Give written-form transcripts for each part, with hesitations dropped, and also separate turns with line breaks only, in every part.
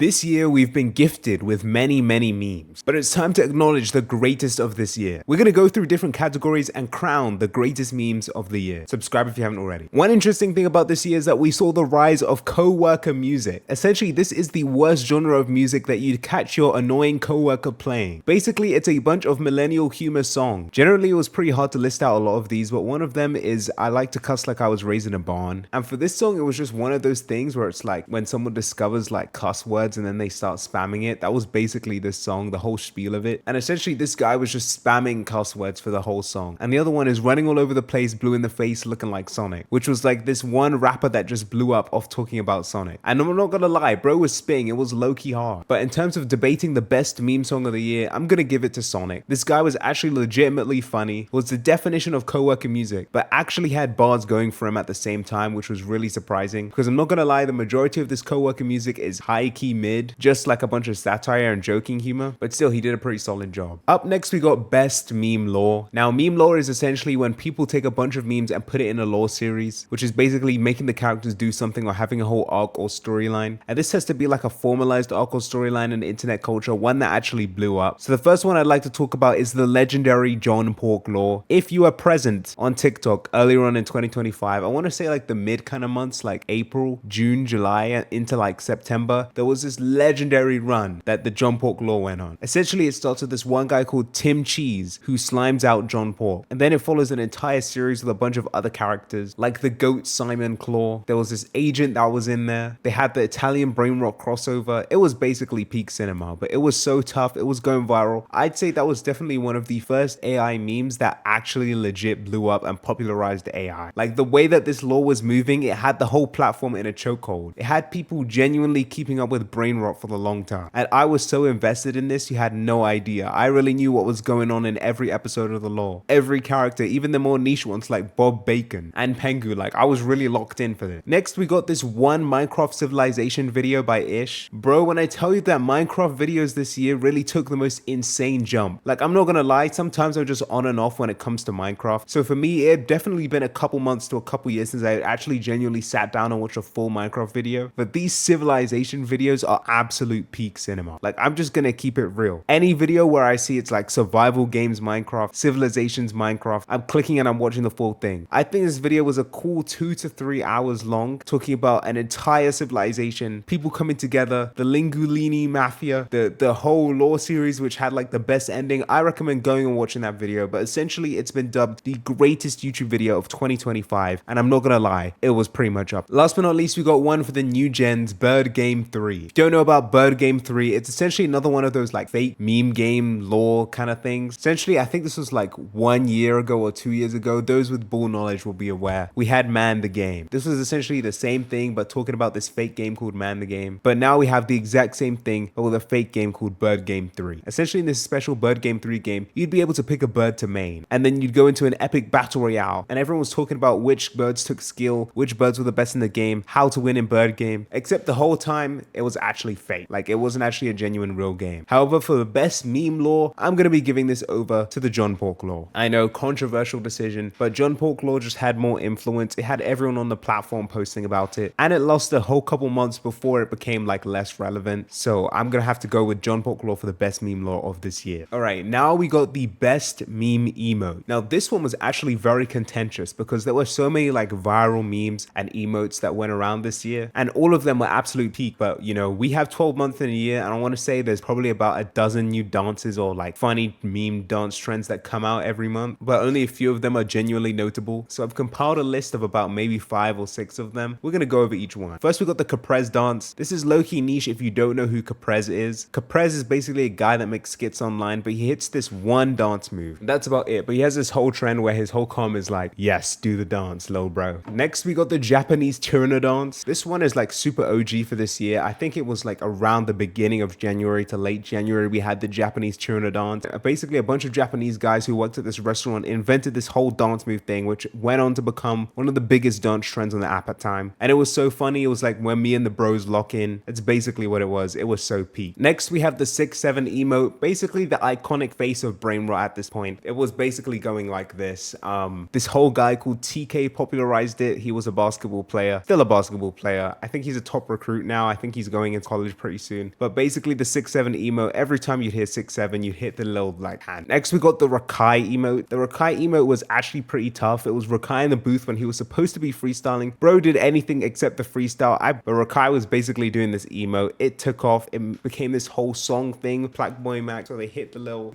This year, we've been gifted with many memes, but it's time to acknowledge the greatest of this year. We're gonna go through different categories and crown the greatest memes of the year. Subscribe if you haven't already. One interesting thing about this year is that we saw the rise of co-worker music. Essentially, this is the worst genre of music that you'd catch your annoying co-worker playing. Basically, it's a bunch of millennial humor songs. Generally, it was pretty hard to list out a lot of these, but one of them is I Like to Cuss Like I Was Raised in a Barn. And for this song, it was just one of those things where it's like when someone discovers like cuss words and then they start spamming it. That was basically this song, the whole spiel of it. And essentially this guy was just spamming cuss words for the whole song. And the other one is Running All Over the Place, Blue in the Face, Looking Like Sonic, which was like this one rapper that just blew up off talking about Sonic. And I'm not gonna lie, bro was spitting, it was low-key hard. But in terms of debating the best meme song of the year, I'm gonna give it to Sonic. This guy was actually legitimately funny, was the definition of co-worker music, but actually had bars going for him at the same time, which was really surprising. Because I'm not gonna lie, the majority of this co-worker music is high-key mid, just like a bunch of satire and joking humor, but still he did a pretty solid job. Up next we got best meme lore. Now meme lore is essentially when people take a bunch of memes and put it in a lore series, which is basically making the characters do something or having a whole arc or storyline. And this has to be like a formalized arc or storyline in internet culture, one that actually blew up. So the first one I'd like to talk about is the legendary John Pork lore. If you were present on TikTok earlier on in 2025, I want to say like the mid kind of months, like April, June, July into like September, there was this legendary run that the John Pork lore went on. Essentially, it starts with this one guy called Tim Cheese who slimes out John Pork, and then it follows an entire series with a bunch of other characters like the goat Simon Claw. There was this agent that was in there. They had the Italian brainrot crossover. It was basically peak cinema, but it was so tough. It was going viral. I'd say that was definitely one of the first AI memes that actually legit blew up and popularized AI. Like the way that this lore was moving, it had the whole platform in a chokehold. It had people genuinely keeping up with brainrot for the long time. And I was so invested in this, you had no idea. I really knew what was going on in every episode of the lore. Every character, even the more niche ones like Bob Bacon and Pengu, like I was really locked in for this. Next, we got this one Minecraft civilization video by Ish. Bro, when I tell you that Minecraft videos this year really took the most insane jump. Like I'm not gonna lie, sometimes I'm just on and off when it comes to Minecraft. So for me, it had definitely been a couple months to a couple years since I actually genuinely sat down and watched a full Minecraft video. But these civilization videos are absolute peak cinema. Like I'm just gonna keep it real. Any video where I see it's like survival games Minecraft, civilizations Minecraft, I'm clicking and I'm watching the full thing. I think this video was a cool 2 to 3 hours long, talking about an entire civilization, people coming together, the Lingulini Mafia, the whole lore series, which had like the best ending. I recommend going and watching that video, but essentially it's been dubbed the greatest YouTube video of 2025, and I'm not gonna lie, it was pretty much up. Last but not least, we got one for the new gens, Bird Game 3. If you don't know about Bird Game 3, it's essentially another one of those like fake meme game lore kind of things. Essentially, I think this was like 1 year ago or 2 years ago. Those with bull knowledge will be aware. We had Man the Game. This was essentially the same thing, but talking about this fake game called Man the Game. But now we have the exact same thing, but with a fake game called Bird Game 3. Essentially, in this special Bird Game 3 game, you'd be able to pick a bird to main, and then you'd go into an epic battle royale, and everyone was talking about which birds took skill, which birds were the best in the game, how to win in Bird Game, except the whole time, it was actually fake. Like, it wasn't actually a genuine real game. However, for the best meme lore, I'm gonna be giving this over to the John Pork lore. I know, controversial decision, but John Pork lore just had more influence. It had everyone on the platform posting about it, and it lost a whole couple months before it became like less relevant. So I'm gonna have to go with John Pork lore for the best meme lore of this year. All right, now we got the best meme emote. Now this one was actually very contentious because there were so many like viral memes and emotes that went around this year, and all of them were absolute peak. But you know, we have 12 months in a year, and I want to say there's probably about a dozen new dances or like funny meme dance trends that come out every month, but only a few of them are genuinely notable. So I've compiled a list of about maybe 5 or 6 of them. We're gonna go over each one. First, we got the Caprez dance. This is low-key niche if you don't know who Caprez is. Caprez is basically a guy that makes skits online, but he hits this one dance move. That's about it. But he has this whole trend where his whole comment is like, yes, do the dance, lol bro. Next, we got the Japanese Tyranno dance. This one is like super OG for this year. I think it was like around the beginning of January to late January, we had the Japanese Tyranno dance. Basically, a bunch of Japanese guys who worked at this restaurant invented this whole dance move thing, which went on to become one of the biggest dance trends on the app at time. And it was so funny. It was like when me and the bros lock in. It's basically what it was. It was so peak. Next, we have the 6'7" emote, basically the iconic face of brainrot at this point. It was basically going like this. This whole guy called TK popularized it. He was a basketball player, still a basketball player. I think he's a top recruit now. I think he's going going into college pretty soon. But basically the 6'7" emote, every time you'd hear 6'7", you'd hit the little like hand. Next we got the Rakai emote. The Rakai emote was actually pretty tough. It was Rakai in the booth when he was supposed to be freestyling. Bro did anything except the freestyle. But Rakai was basically doing this emote. It took off. It became this whole song thing. Black Boy Max, so they hit the little,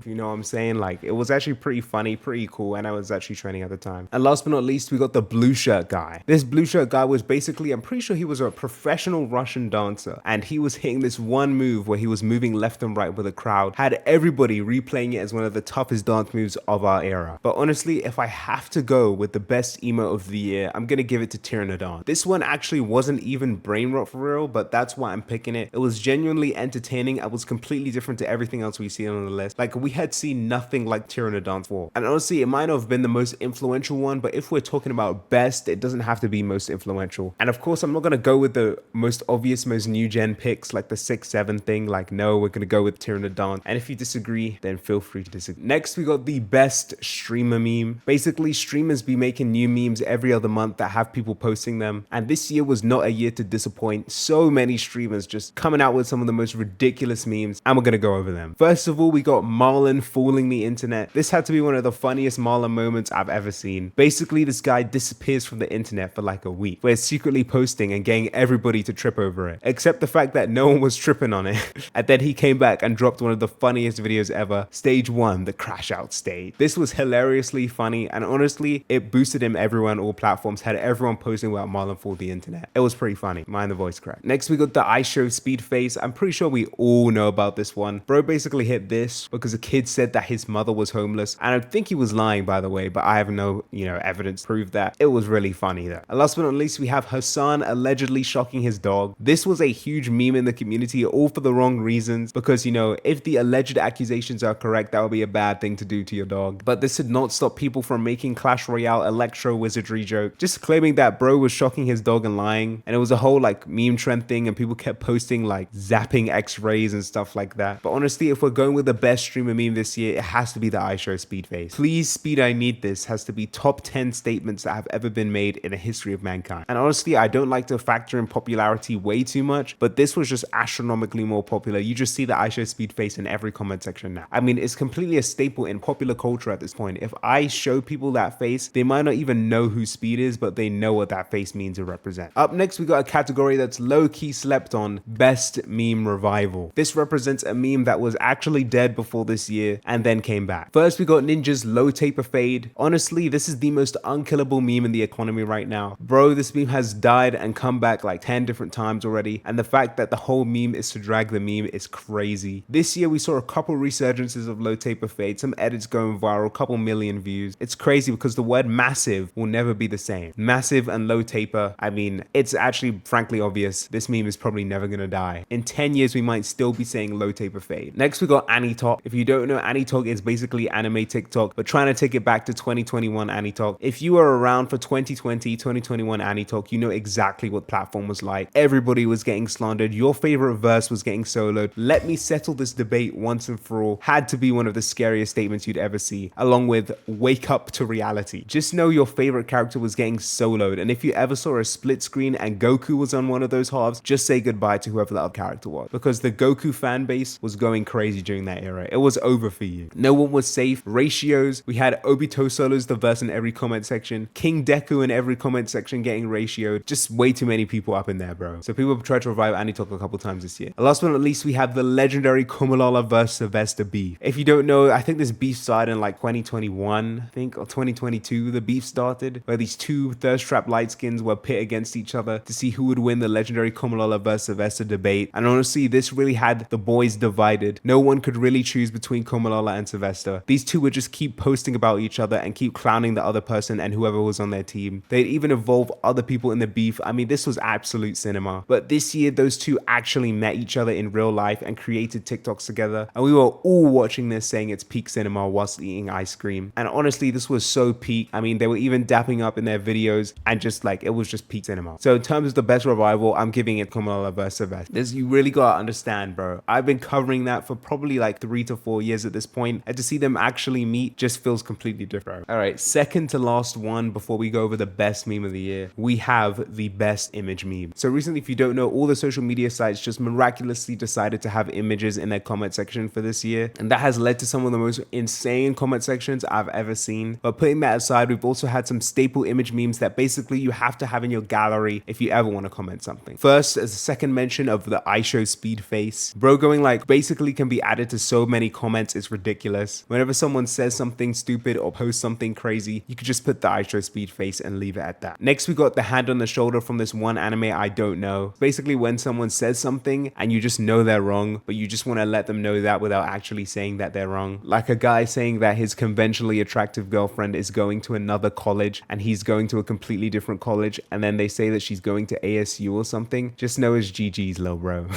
you know what I'm saying? Like, it was actually pretty funny, pretty cool, and I was actually trending at the time. And last but not least, we got the blue shirt guy. This blue shirt guy was basically, I'm pretty sure he was a professional Russian dancer, and he was hitting this one move where he was moving left and right with a crowd, had everybody replaying it as one of the toughest dance moves of our era. But honestly, if I have to go with the best emo of the year, I'm gonna give it to Tyranodon. This one actually wasn't even brainrot for real, but that's why I'm picking it. It was genuinely entertaining. It was completely different to everything else we see on the list. Like, we had seen nothing like Tyranodon before. And honestly, it might not have been the most influential one, but if we're talking about best, it doesn't have to be most influential. And of course, I'm not gonna go with the most obvious, most new gen picks like the 6'7" thing. Like, no, we're gonna go with Tyranodon. And if you disagree, then feel free to disagree. Next, we got the best streamer meme. Basically, streamers be making new memes every other month that have people posting them. And this year was not a year to disappoint. So many streamers just coming out with some of the most ridiculous memes, and we're gonna go over them. First of all, we got Marlon fooling the internet. This had to be one of the funniest Marlon moments I've ever seen. Basically, this guy disappears from the internet for like a week, where he's secretly posting and getting everybody to trip over it, except the fact that no one was tripping on it. And then he came back and dropped one of the funniest videos ever, stage 1, the crash out stage. This was hilariously funny, and honestly, it boosted him everywhere on all platforms, had everyone posting about Marlon fooled the internet. It was pretty funny. Mind the voice crack. Next, we got the I Show Speed face. I'm pretty sure we all know about this one. Bro basically hit this because a kid said that his mother was homeless, and I think he was lying, by the way, but I have no, evidence to prove that. It was really funny though. And last but not least, we have Hassan allegedly shocking his dog. This was a huge meme in the community, all for the wrong reasons, because if the alleged accusations are correct, that would be a bad thing to do to your dog. But this did not stop people from making Clash Royale electro wizardry joke, just claiming that bro was shocking his dog and lying. And it was a whole like meme trend thing, and people kept posting like zapping x-rays and stuff like that. But honestly, if we're going with the best streamer meme this year, it has to be the I Show Speed face. Please Speed, I need this has to be top 10 statements that have ever been made in the history of mankind. And honestly, I don't like to factor in popularity way too much, but this was just astronomically more popular. You just see the I Show Speed face in every comment section now. I mean, it's completely a staple in popular culture at this point. If I show people that face, they might not even know who Speed is, but they know what that face means to represent. Up next, we got a category that's low-key slept on, best meme revival. This represents a meme that was actually dead before this year and then came back. First, we got Ninja's low taper fade. Honestly, this is the most unkillable meme in the economy right now. Bro, this meme has died and come back like 10 different times already, and the fact that the whole meme is to drag the meme is crazy. This year, we saw a couple resurgences of low taper fade, some edits going viral, a couple million views. It's crazy because the word massive will never be the same. Massive and low taper, I mean, it's actually frankly obvious. This meme is probably never gonna die. In 10 years, we might still be saying low taper fade. Next, we got AniTalk. If you don't know, AniTalk is basically anime TikTok, but trying to take it back to 2021 AniTalk. If you were around for 2020, 2021 AniTalk, you know exactly what platform was like. Everybody was getting slandered. Your favorite verse was getting soloed. Let me settle this debate once and for all had to be one of the scariest statements you'd ever see, along with wake up to reality. Just know your favorite character was getting soloed, and if you ever saw a split screen and Goku was on one of those halves, just say goodbye to whoever that other character was, because the Goku fan base was going crazy during that era. It was over for you. No one was safe. Ratios, we had Obito solos the verse in every comment section, King Deku in every comment section getting ratioed. Just way too many people up in there, bro. So people tried to revive AniTalk a couple times this year. And last but not least, we have the legendary Kumalala versus Sylvester beef. If you don't know, I think this beef started in like 2021, I think, or 2022, the beef started, where these two thirst trap light skins were pit against each other to see who would win the legendary Kumalala versus Sylvester debate. And honestly, this really had the boys divided. No one could really choose between Kumalala and Sylvester. These two would just keep posting about each other and keep clowning the other person and whoever was on their team. They'd even involve other people in the beef. I mean, this was absolute cinema. But this year, those two actually met each other in real life and created TikToks together. And we were all watching this saying it's peak cinema whilst eating ice cream. And honestly, this was so peak. I mean, they were even dapping up in their videos and just like, it was just peak cinema. So in terms of the best revival, I'm giving it Kumalala versus Sylvester. This, you really gotta understand, bro. I've been covering that for probably like 3 to 4 years at this point, and to see them actually meet just feels completely different. All right, second to last one before we go over the best meme of the year, we have the best image meme. So recently, if you don't know, know, all the social media sites just miraculously decided to have images in their comment section for this year. And that has led to some of the most insane comment sections I've ever seen. But putting that aside, we've also had some staple image memes that basically you have to have in your gallery if you ever want to comment something. First, as a second mention of the I show speed face. Bro going like basically can be added to so many comments, it's ridiculous. Whenever someone says something stupid or posts something crazy, you could just put the I show speed face and leave it at that. Next, we got the hand on the shoulder from this one anime I don't know. Basically when someone says something and you just know they're wrong, but you just want to let them know that without actually saying that they're wrong. Like a guy saying that his conventionally attractive girlfriend is going to another college and he's going to a completely different college, and then they say that she's going to ASU or something. Just know it's GG's, little bro.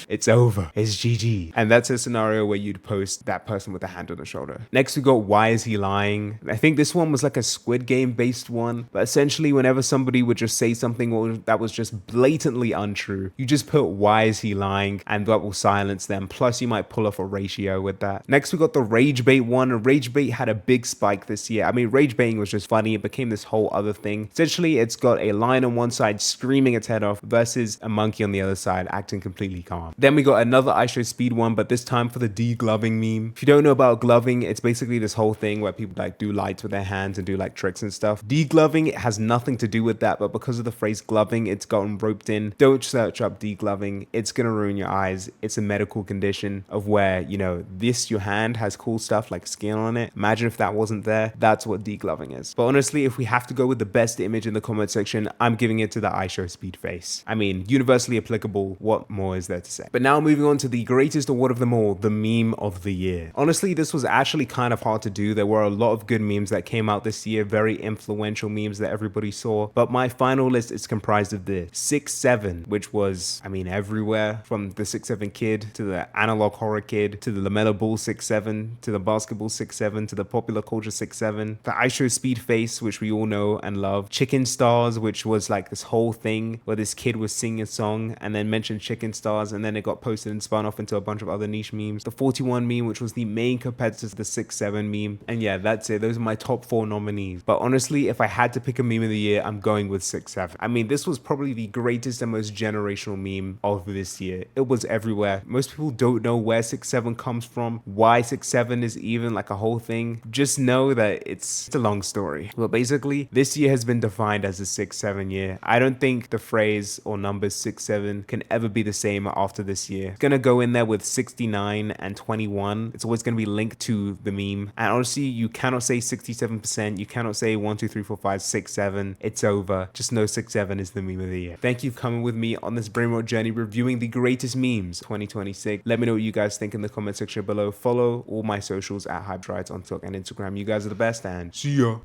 It's over. It's GG. And that's a scenario where you'd post that person with a hand on the shoulder. Next, we got why is he lying? I think this one was like a Squid Game based one, but essentially whenever somebody would just say something that was just blatantly untrue, you just put why is he lying, and that will silence them. Plus you might pull off a ratio with that. Next, we got the rage bait one. Rage bait had a big spike this year. I mean, rage baiting was just funny. It became this whole other thing. Essentially, it's got a lion on one side screaming its head off versus a monkey on the other side acting completely calm. Then we got another I show speed one, but this time for the de-gloving meme. If you don't know about gloving, it's basically this whole thing where people like do lights with their hands and do like tricks and stuff. De-gloving, it has nothing to do with that, but because of the phrase gloving, it's gotten roped in. Don't search up de-gloving. It's gonna ruin your eyes. It's a medical condition of where, you know, your hand has cool stuff like skin on it. Imagine if that wasn't there. That's what de-gloving is. But honestly, if we have to go with the best image in the comment section, I'm giving it to the I show speed face. I mean, universally applicable. What more is there to say? But now moving on to the greatest award of them all, the meme of the year. Honestly, this was actually kind of hard to do. There were a lot of good memes that came out this year, very influential memes that everybody saw. But my final list is comprised of this 6'7", which was, I mean, everywhere, from the 6'7" kid to the analog horror kid to the LaMelo Ball 6'7", to the basketball 6'7", to the popular culture 6'7", the I show speed face, which we all know and love, chicken stars, which was like this whole thing where this kid was singing a song and then mentioned chicken stars, and then it got posted and spun off into a bunch of other niche memes, the 41 meme, which was the main competitor to the 6'7" meme. And yeah, that's it. Those are my top 4 nominees. But honestly, if I had to pick a meme of the year, I'm going with 6'7". I mean, this was probably the greatest and most generational meme of this year. It was everywhere. Most people don't know where 6'7" comes from, why 6'7" is even like a whole thing. Just know that it's a long story. But basically, this year has been defined as a 6'7" year. I don't think the phrase or numbers 6'7" can ever be the same after this year. It's gonna go in there with 69 and 21. It's always gonna be linked to the meme. And honestly, you cannot say 67%. You cannot say 1, 2, 3, 4, 5, 6, 7. It's over. Just know 6'7" is the meme of the year. Thank you for coming with me on this brainrot journey reviewing the greatest memes 2026. Let me know what you guys think in the comment section below. Follow all my socials at Hyperstrides on TikTok and Instagram. You guys are the best, and see ya.